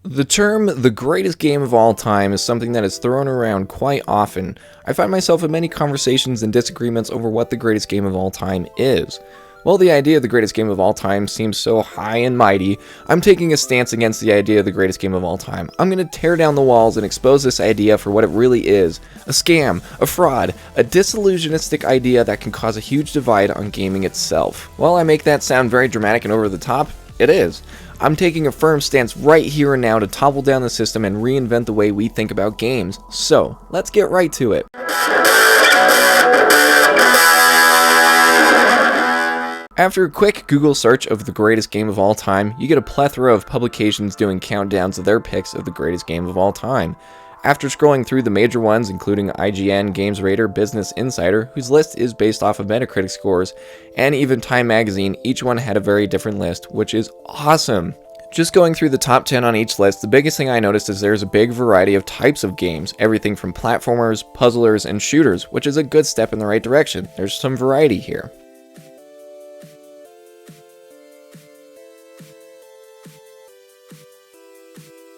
The term the greatest game of all time is something that is thrown around quite often. I find myself in many conversations and disagreements over what the greatest game of all time is. While the idea of the greatest game of all time seems so high and mighty, I'm taking a stance against the idea of the greatest game of all time. I'm going to tear down the walls and expose this idea for what it really is. A scam, a fraud, a disillusionistic idea that can cause a huge divide on gaming itself. While I make that sound very dramatic and over the top, it is. I'm taking a firm stance right here and now to topple down the system and reinvent the way we think about games. So, let's get right to it. After a quick Google search of the greatest game of all time, you get a plethora of publications doing countdowns of their picks of the greatest game of all time. After scrolling through the major ones, including IGN, GamesRadar, Business Insider, whose list is based off of Metacritic scores, and even Time Magazine, each one had a very different list, which is awesome. Just going through the top 10 on each list, the biggest thing I noticed is there's a big variety of types of games, everything from platformers, puzzlers, and shooters, which is a good step in the right direction. There's some variety here.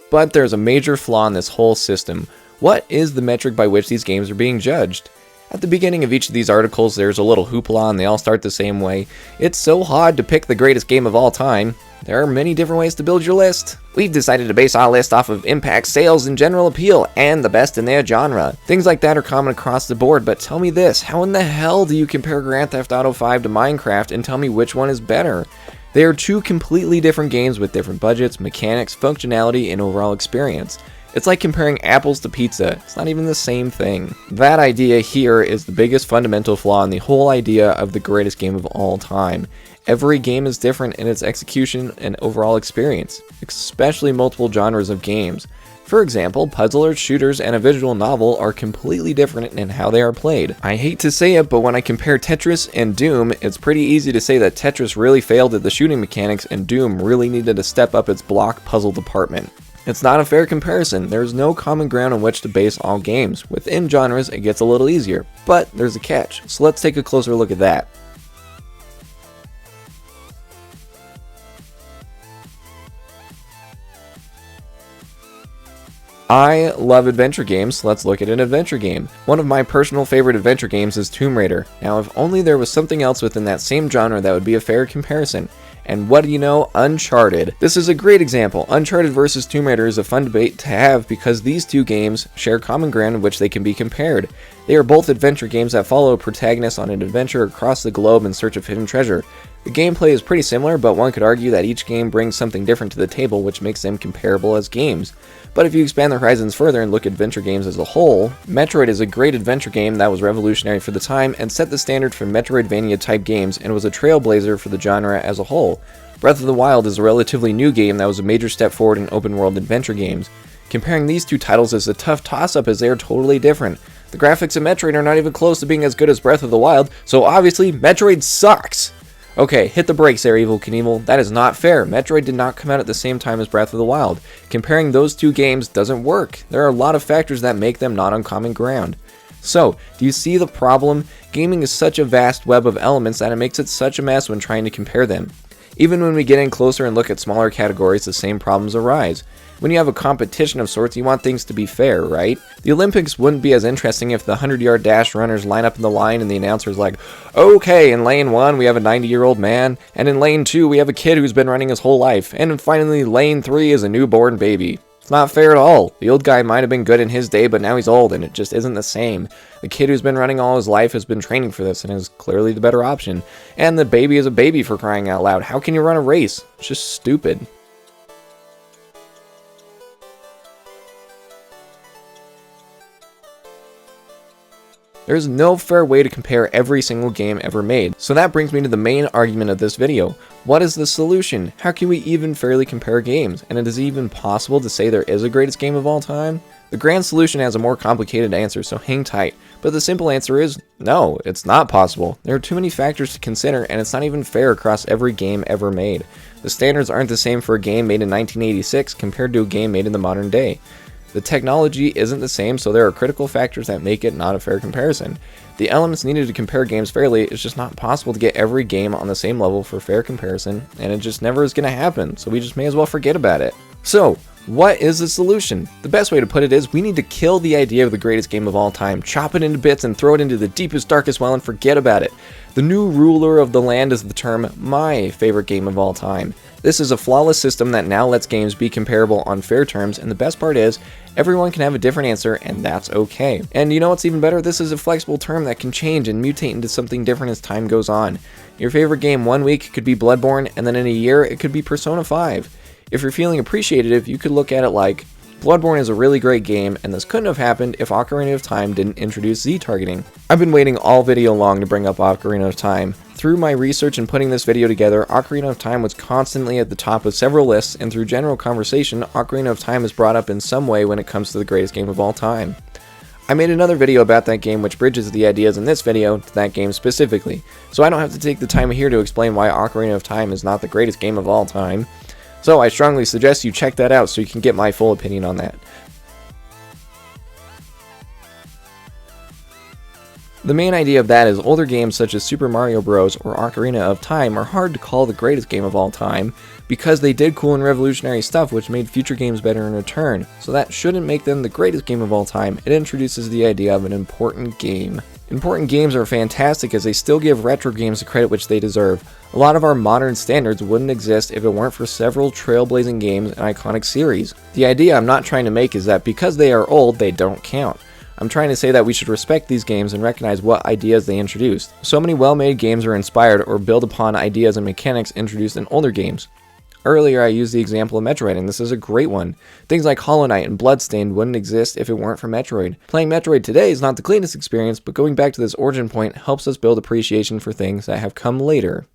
But there's a major flaw in this whole system. What is the metric by which these games are being judged? At the beginning of each of these articles, there's a little hoopla and they all start the same way. It's so hard to pick the greatest game of all time. There are many different ways to build your list. We've decided to base our list off of impact, sales, and general appeal, and the best in their genre. Things like that are common across the board, but tell me this, how in the hell do you compare Grand Theft Auto 5 to Minecraft and tell me which one is better? They are two completely different games with different budgets, mechanics, functionality, and overall experience. It's like comparing apples to pizza. It's not even the same thing. That idea here is the biggest fundamental flaw in the whole idea of the greatest game of all time. Every game is different in its execution and overall experience, especially multiple genres of games. For example, puzzlers, shooters, and a visual novel are completely different in how they are played. I hate to say it, but when I compare Tetris and Doom, it's pretty easy to say that Tetris really failed at the shooting mechanics and Doom really needed to step up its block puzzle department. It's not a fair comparison. There's no common ground on which to base all games. Within genres, it gets a little easier, but there's a catch, so let's take a closer look at that. I love adventure games, so let's look at an adventure game. One of my personal favorite adventure games is Tomb Raider. Now, if only there was something else within that same genre that would be a fair comparison. And what do you know? Uncharted. This is a great example. Uncharted versus Tomb Raider is a fun debate to have because these two games share common ground in which they can be compared. They are both adventure games that follow a protagonist on an adventure across the globe in search of hidden treasure. The gameplay is pretty similar, but one could argue that each game brings something different to the table, which makes them comparable as games. But if you expand the horizons further and look at adventure games as a whole, Metroid is a great adventure game that was revolutionary for the time and set the standard for Metroidvania-type games and was a trailblazer for the genre as a whole. Breath of the Wild is a relatively new game that was a major step forward in open-world adventure games. Comparing these two titles is a tough toss-up as they are totally different. The graphics of Metroid are not even close to being as good as Breath of the Wild, so obviously Metroid sucks! Okay, hit the brakes there, Evel Knievel. That is not fair. Metroid did not come out at the same time as Breath of the Wild. Comparing those two games doesn't work. There are a lot of factors that make them not on common ground. So, do you see the problem? Gaming is such a vast web of elements that it makes it such a mess when trying to compare them. Even when we get in closer and look at smaller categories, the same problems arise. When you have a competition of sorts, you want things to be fair, right? The Olympics wouldn't be as interesting if the 100-yard dash runners line up in the line and the announcer's like, okay, in lane 1 we have a 90-year-old man, and in lane 2 we have a kid who's been running his whole life, and finally lane 3 is a newborn baby. It's not fair at all. The old guy might have been good in his day, but now he's old, and it just isn't the same. The kid who's been running all his life has been training for this, and is clearly the better option. And the baby is a baby, for crying out loud. How can you run a race? It's just stupid. There's no fair way to compare every single game ever made. So that brings me to the main argument of this video. What is the solution? How can we even fairly compare games? And is it even possible to say there is a greatest game of all time? The grand solution has a more complicated answer, so hang tight. But the simple answer is no, it's not possible. There are too many factors to consider, and it's not even fair across every game ever made. The standards aren't the same for a game made in 1986 compared to a game made in the modern day. The technology isn't the same, so there are critical factors that make it not a fair comparison. The elements needed to compare games fairly is just not possible to get every game on the same level for fair comparison, and it just never is going to happen, so we just may as well forget about it. So, What is the solution? The best way to put it is we need to kill the idea of the greatest game of all time, chop it into bits and throw it into the deepest, darkest well and forget about it. The new ruler of the land is the term my favorite game of all time. This is a flawless system that now lets games be comparable on fair terms, and the best part is, everyone can have a different answer, and that's okay. And you know what's even better? This is a flexible term that can change and mutate into something different as time goes on. Your favorite game one week could be Bloodborne, and then in a year it could be Persona 5. If you're feeling appreciative, you could look at it like, Bloodborne is a really great game, and this couldn't have happened if Ocarina of Time didn't introduce Z-targeting. I've been waiting all video long to bring up Ocarina of Time. Through my research and putting this video together, Ocarina of Time was constantly at the top of several lists, and through general conversation, Ocarina of Time is brought up in some way when it comes to the greatest game of all time. I made another video about that game which bridges the ideas in this video to that game specifically, so I don't have to take the time here to explain why Ocarina of Time is not the greatest game of all time. So I strongly suggest you check that out so you can get my full opinion on that. The main idea of that is older games such as Super Mario Bros. Or Ocarina of Time are hard to call the greatest game of all time because they did cool and revolutionary stuff which made future games better in return, so that shouldn't make them the greatest game of all time. It introduces the idea of an important game. Important games are fantastic as they still give retro games the credit which they deserve. A lot of our modern standards wouldn't exist if it weren't for several trailblazing games and iconic series. The idea I'm not trying to make is that because they are old, they don't count. I'm trying to say that we should respect these games and recognize what ideas they introduced. So many well-made games are inspired or build upon ideas and mechanics introduced in older games. Earlier I used the example of Metroid, and this is a great one. Things like Hollow Knight and Bloodstained wouldn't exist if it weren't for Metroid. Playing Metroid today is not the cleanest experience, but going back to this origin point helps us build appreciation for things that have come later.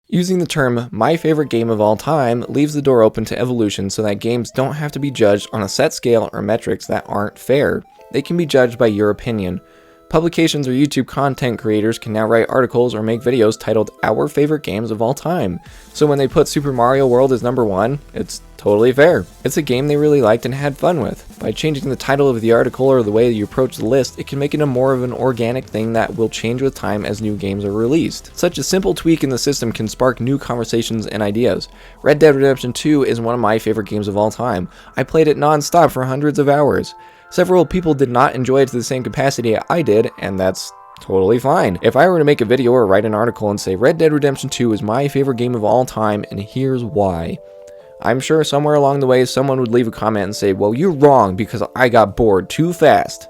Using the term my favorite game of all time leaves the door open to evolution so that games don't have to be judged on a set scale or metrics that aren't fair. They can be judged by your opinion. Publications or YouTube content creators can now write articles or make videos titled Our Favorite Games of All Time. So when they put Super Mario World as number 1, it's totally fair. It's a game they really liked and had fun with. By changing the title of the article or the way you approach the list, it can make it a more of an organic thing that will change with time as new games are released. Such a simple tweak in the system can spark new conversations and ideas. Red Dead Redemption 2 is one of my favorite games of all time. I played it non-stop for hundreds of hours. Several people did not enjoy it to the same capacity I did, and that's totally fine. If I were to make a video or write an article and say Red Dead Redemption 2 is my favorite game of all time and here's why, I'm sure somewhere along the way someone would leave a comment and say, well, you're wrong because I got bored too fast.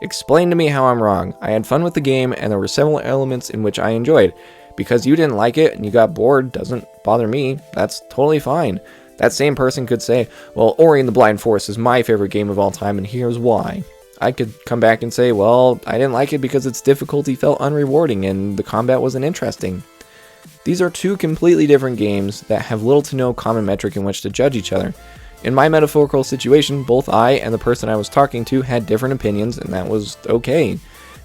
Explain to me how I'm wrong. I had fun with the game and there were several elements in which I enjoyed. Because you didn't like it and you got bored doesn't bother me. That's totally fine. That same person could say, well, Ori and the Blind Forest is my favorite game of all time and here's why. I could come back and say, well, I didn't like it because its difficulty felt unrewarding and the combat wasn't interesting. These are two completely different games that have little to no common metric in which to judge each other. In my metaphorical situation, both I and the person I was talking to had different opinions and that was okay.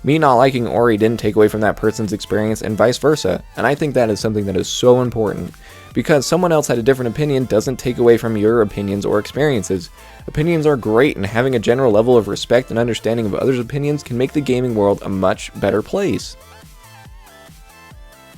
Me not liking Ori didn't take away from that person's experience and vice versa, and I think that is something that is so important. Because someone else had a different opinion doesn't take away from your opinions or experiences. Opinions are great, and having a general level of respect and understanding of others' opinions can make the gaming world a much better place.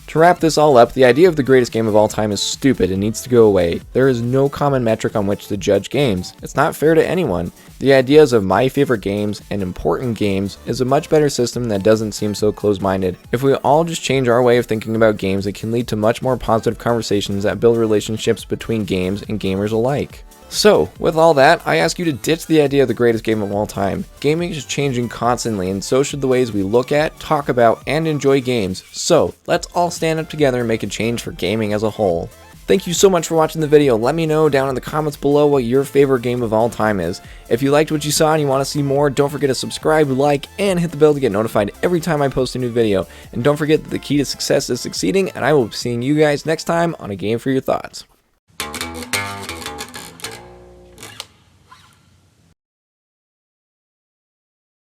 To wrap this all up, the idea of the greatest game of all time is stupid and needs to go away. There is no common metric on which to judge games. It's not fair to anyone. The ideas of my favorite games and important games is a much better system that doesn't seem so close-minded. If we all just change our way of thinking about games, it can lead to much more positive conversations that build relationships between games and gamers alike. So, with all that, I ask you to ditch the idea of the greatest game of all time. Gaming is changing constantly, and so should the ways we look at, talk about, and enjoy games. So, let's all stand up together and make a change for gaming as a whole. Thank you so much for watching the video. Let me know down in the comments below what your favorite game of all time is. If you liked what you saw and you want to see more, don't forget to subscribe, like, and hit the bell to get notified every time I post a new video. And don't forget that the key to success is succeeding, and I will be seeing you guys next time on A Game for Your Thoughts.